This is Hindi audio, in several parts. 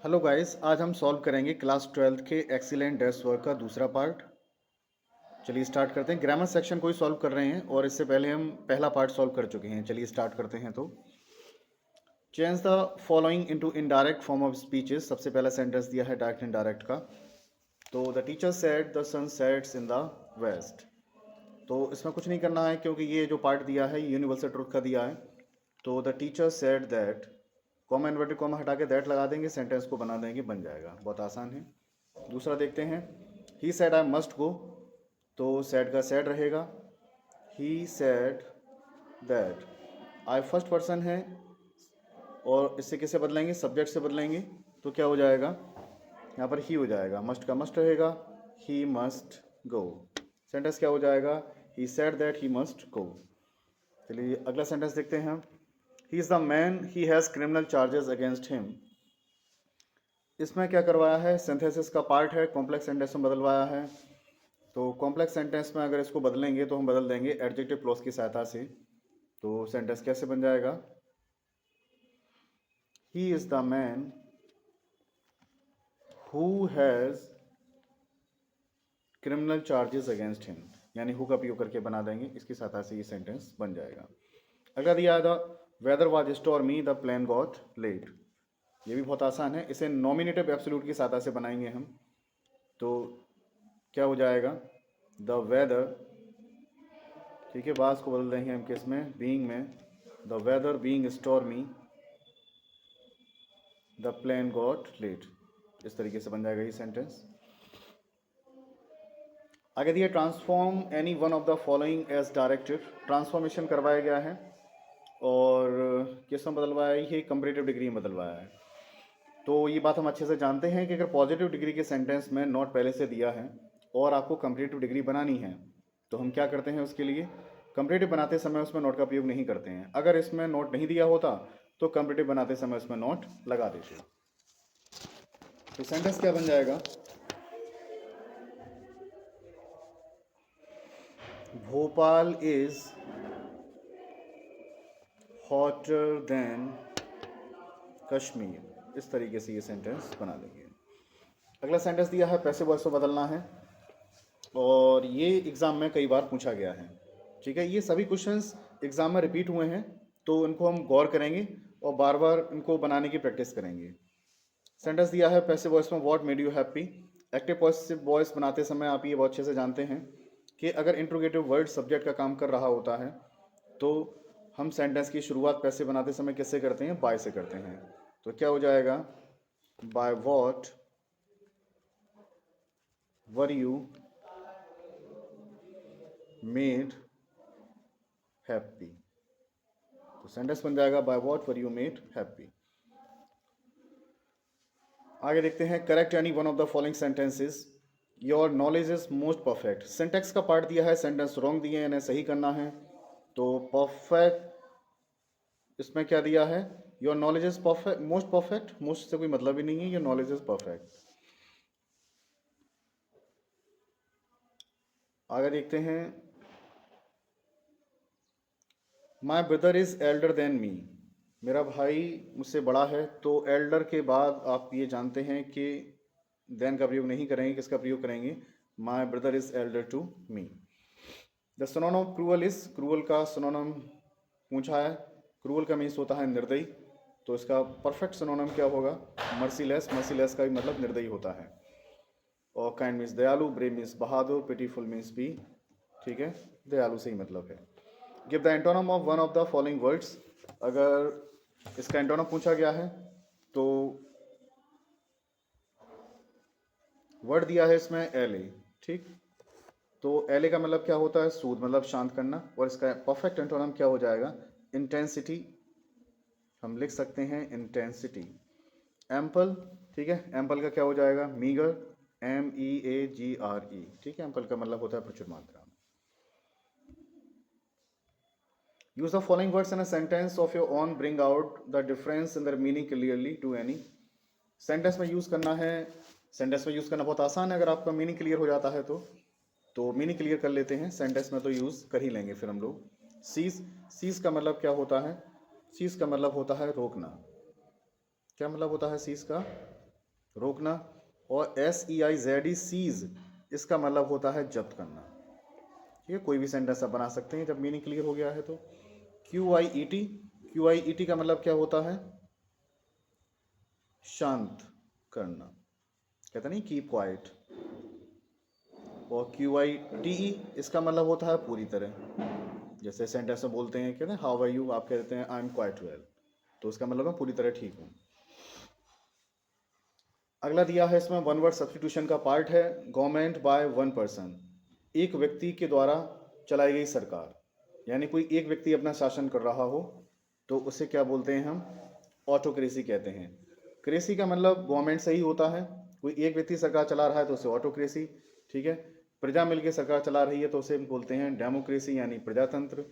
हेलो गाइस, आज हम सॉल्व करेंगे क्लास 12th के एक्सीलेंट डेस्क वर्क का दूसरा पार्ट। चलिए स्टार्ट करते हैं। ग्रामर सेक्शन को ही सॉल्व कर रहे हैं और इससे पहले हम पहला पार्ट सॉल्व कर चुके हैं। चलिए स्टार्ट करते हैं। तो change the following into indirect form of speeches. सबसे पहला सेंटेंस दिया है डायरेक्ट इनडायरेक्ट का। तो the teacher said the sun sets in the west. तो इसमें कुछ नहीं करना है क्योंकि ये जो पार्ट दिया है यूनिवर्सल ट्रुथ का दिया है। तो the teacher said that, comma inverted comma हटा के दैट लगा देंगे, सेंटेंस को बना देंगे, बन जाएगा। बहुत आसान है। दूसरा देखते हैं। He said I must go. तो सेड का सेड रहेगा। He said that, I first person है और इससे किसे बदलेंगे, सब्जेक्ट से बदलेंगे। तो क्या हो जाएगा, यहाँ पर ही हो जाएगा। मस्ट का मस्ट रहेगा। He must go. सेंटेंस क्या हो जाएगा, he said that he must go. चलिए अगला सेंटेंस देखते हैं हम। He is the man, he has criminal charges against him. इसमें क्या करवाया है, सिंथेसिस का पार्ट है, कॉम्प्लेक्स सेंटेंस में बदलवाया है। तो कॉम्प्लेक्स सेंटेंस में अगर इसको बदलेंगे तो हम बदल देंगे एडजेक्टिव क्लॉज की सहायता से। तो सेंटेंस कैसे बन जाएगा, he is the man who has criminal charges against him, यानी हु का उपयोग करके बना देंगे, इसकी सहायता से ये सेंटेंस बन जाएगा। अगला दिया था, weather was stormy the plane got late. ये भी बहुत आसान है, इसे नॉमिनेटिव एब्सोल्यूट की सहायता से बनाएंगे हम। तो क्या हो जाएगा, द वेदर, ठीक है, बास को बदल देंगे हम किस में, बीइंग में। The weather being stormy the plane got late. इस तरीके से बन जाएगा ये सेंटेंस। आगे दिया, transform any one of the following as directive. Transformation करवाया गया है और किस में बदलवाया है, ये कंपैरेटिव डिग्री में बदलवाया है। तो ये बात हम अच्छे से जानते हैं कि अगर पॉजिटिव डिग्री के सेंटेंस में नॉट पहले से दिया है और आपको कंपैरेटिव डिग्री बनानी है तो हम क्या करते हैं, उसके लिए कंपैरेटिव बनाते समय उसमें नोट का उपयोग नहीं करते हैं। अगर इसमें नोट नहीं दिया होता तो कंपैरेटिव बनाते समय उसमें नोट लगा देते। तो सेंटेंस क्या बन जाएगा, Bhopal is hotter then Kashmir. इस तरीके से ये सेंटेंस बना देंगे। अगला सेंटेंस दिया है, पैसिव वॉइस को बदलना है और ये एग्ज़ाम में कई बार पूछा गया है। ठीक है, ये सभी क्वेश्चंस एग्ज़ाम में रिपीट हुए हैं तो इनको हम गौर करेंगे और बार बार इनको बनाने की प्रैक्टिस करेंगे। सेंटेंस दिया है पैसिव वॉइस में, what made you happy. Active positive voice बनाते समय आप ये बहुत अच्छे से जानते हैं कि अगर इंट्रोगेटिव वर्ड सब्जेक्ट का काम कर रहा होता है तो हम सेंटेंस की शुरुआत पैसिव बनाते समय किससे करते हैं, बाय से करते हैं। तो क्या हो जाएगा, by what were you made happy. तो सेंटेंस बन जाएगा, by what were you made happy. आगे देखते हैं, correct any one of the following sentences, your knowledge is most perfect. Syntax का पार्ट दिया है, सेंटेंस रॉन्ग दिए हैं, इन्हें सही करना है। तो परफेक्ट, इसमें क्या दिया है, your knowledge is perfect, most perfect, most से कोई मतलब ही नहीं है, योर नॉलेज इज परफेक्ट। आगे देखते हैं, माई brother is Elder than me. मेरा भाई मुझसे बड़ा है। तो एल्डर के बाद आप ये जानते हैं कि देन का प्रयोग नहीं करेंगे, किसका प्रयोग करेंगे, my brother is elder to me. The synonym cruel is, cruel का सिनोनिम पूछा है। क्रूअल का मीन्स होता है निर्दयी, तो इसका परफेक्ट सिनोनिम क्या होगा, मर्सीलेस। मर्सीलेस का भी मतलब निर्दयी होता है। और काइंड मीन्स दयालु, ब्रेव मीन्स बहादुर, पिटीफुल मीन्स भी, ठीक है, दयालु से ही मतलब है। Give the antonym of one of the following words. अगर इसका एंटोनम पूछा गया है तो वर्ड दिया है इसमें एल ए, ठीक। तो एल ए का मतलब क्या होता है, सूद, मतलब शांत करना। और इसका परफेक्ट एंटोनम क्या हो जाएगा, इंटेंसिटी। हम लिख सकते हैं इंटेंसिटी। एम्पल, ठीक है, एम्पल का क्या हो जाएगा, मीगर, MEAGRE, ठीक है। एम्पल का मतलब होता है प्रचुर मात्रा। Use the following words in a sentence of your own, bring out the difference in the meaning clearly to any. Sentence में यूज करना है। सेंटेंस में यूज करना बहुत आसान है, अगर आपका मीनिंग क्लियर हो जाता है तो मीनिंग क्लियर कर लेते हैं। सेंटेंस में तो यूज कर ही लेंगे फिर हम लोग। सीज, सीज का मतलब क्या होता है, सीज का मतलब होता है रोकना। क्या मतलब होता है सीज का, रोकना। और SEIZD सीज, इसका मतलब होता है जब्त करना। ठीक है, कोई भी सेंटेंस आप बना सकते हैं जब मीनिंग क्लियर हो गया है तो। QIET, QIET का मतलब क्या होता है? शांत करना, कहते नहीं कीप क्वाइट। और QITE, इसका मतलब होता है पूरी तरह। जैसे सेंटेंस में बोलते हैं, कहते हैं हाउ आर यू, आप कहते हैं आई एम क्वाइट वेल, तो इसका मतलब है पूरी तरह ठीक हूँ। अगला दिया है इसमें वन वर्ड सब्स्टिट्यूशन का पार्ट है, गवर्नमेंट बाय वन पर्सन, एक व्यक्ति के द्वारा चलाई गई सरकार। यानी कोई एक व्यक्ति अपना शासन कर रहा हो तो उसे क्या बोलते हैं हम? ऑटोक्रेसी कहते हैं। क्रेसी का मतलब गवर्नमेंट से ही होता है, कोई एक व्यक्ति सरकार चला रहा है तो उसे ऑटोक्रेसी। ठीक है, प्रजा मिलकर सरकार चला रही है तो उसे बोलते हैं डेमोक्रेसी यानी प्रजातंत्र।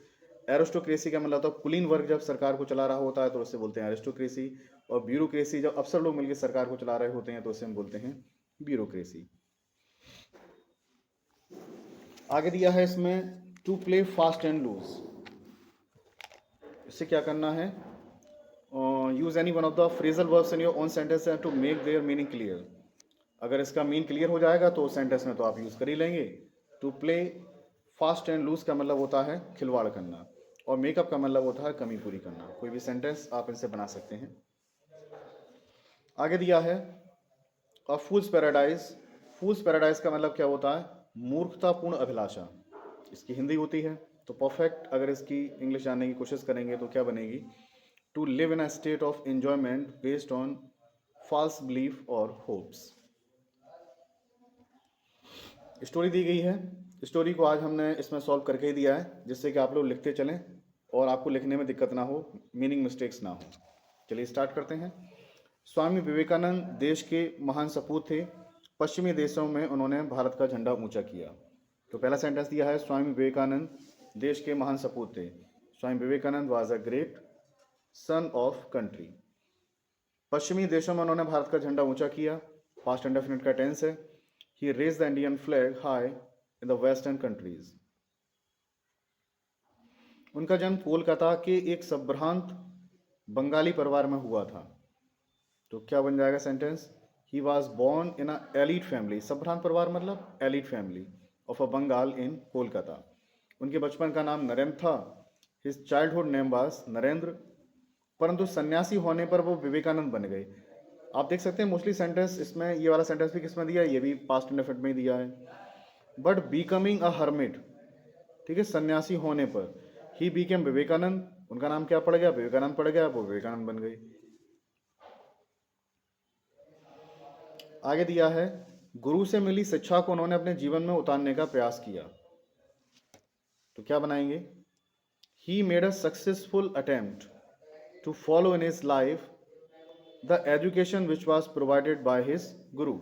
एरिस्टोक्रेसी का मतलब तो कुलीन वर्ग जब सरकार को चला रहा होता है तो उसे बोलते हैं एरिस्टोक्रेसी। और ब्यूरोक्रेसी जब अफसर लोग मिलकर सरकार को चला रहे होते हैं तो उसे हम बोलते हैं ब्यूरोक्रेसी। आगे दिया है इसमें to play fast and loose, इससे क्या करना है? Use any one of the phrasal verbs in your own sentence to make their meaning clear. अगर इसका मीन क्लियर हो जाएगा तो सेंटेंस में तो आप यूज कर ही लेंगे। To play fast and loose का मतलब होता है खिलवाड़ करना, और मेकअप का मतलब होता है कमी पूरी करना। कोई भी सेंटेंस आप इनसे बना सकते हैं। आगे दिया है फूल्स पैराडाइज। फूल्स पैराडाइज का मतलब क्या होता है? मूर्खतापूर्ण अभिलाषा, इसकी हिंदी होती है। तो परफेक्ट अगर इसकी इंग्लिश जानने की कोशिश करेंगे तो क्या बनेगी? To live in a state of enjoyment based on false belief और होप्स। स्टोरी दी गई है, स्टोरी को आज हमने इसमें सॉल्व करके ही दिया है, जिससे कि आप लोग लिखते चलें और आपको लिखने में दिक्कत ना हो, मीनिंग मिस्टेक्स ना हो। चलिए स्टार्ट करते हैं। स्वामी विवेकानंद देश के महान सपूत थे, पश्चिमी देशों में उन्होंने भारत का झंडा ऊंचा किया। तो पहला सेंटेंस दिया है स्वामी विवेकानंद देश के महान सपूत थे। Swami Vivekananda was a great son of country. पश्चिमी देशों में उन्होंने भारत का झंडा ऊंचा किया, पास्ट इंडेफिनिट का टेंस है। He raised the Indian flag high in the western countries. उनका जन्म कोलकाता के एक संभ्रांत बंगाली परिवार में हुआ था। तो क्या बन जाएगा sentence? He was born in a elite family, संभ्रांत परिवार मतलब elite family of a Bengal in Kolkata. उनके बचपन का नाम नरेंद्र था। His childhood name was Narendra, परंतु सन्यासी होने पर वो विवेकानंद बन गए। आप देख सकते हैं मोस्टली सेंटेंस इसमें, ये वाला सेंटेंस भी किसमें दिया है? ये भी पास्ट इंडेफिनिट में ही दिया है। बट बिकमिंग अ हर्मिट, ठीक है, सन्यासी होने पर, ही बिकेम विवेकानंद, उनका नाम क्या पड़ गया? विवेकानंद पड़ गया, वो विवेकानंद बन गए। आगे दिया है गुरु से मिली शिक्षा को उन्होंने अपने जीवन में उतारने का प्रयास किया। तो क्या बनाएंगे? He made a successful attempt to follow in his life the education which was provided by his guru.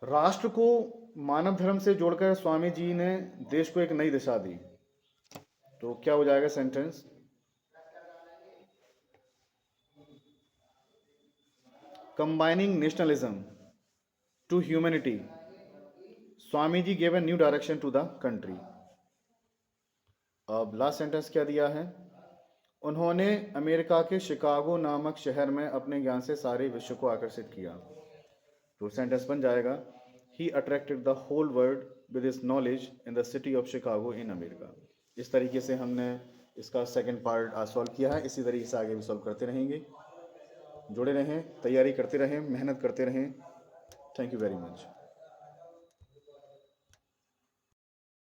राष्ट्र को मानव धर्म से जोड़कर स्वामी जी ने देश को एक नई दिशा दी। तो क्या हो जाएगा सेंटेंस? Combining nationalism to humanity, Swami ji gave a new direction to the country. अब लास्ट सेंटेंस क्या दिया है? उन्होंने अमेरिका के शिकागो नामक शहर में अपने ज्ञान से सारे विश्व को आकर्षित किया। तो सेंटेंस बन जाएगा he attracted the whole world with his knowledge in the city of Chicago in America. इस तरीके से हमने इसका सेकंड पार्ट आज सॉल्व किया है। इसी तरीके से आगे भी सॉल्व करते रहेंगे। जुड़े रहें, तैयारी करते रहें, मेहनत करते रहें। Thank you very much.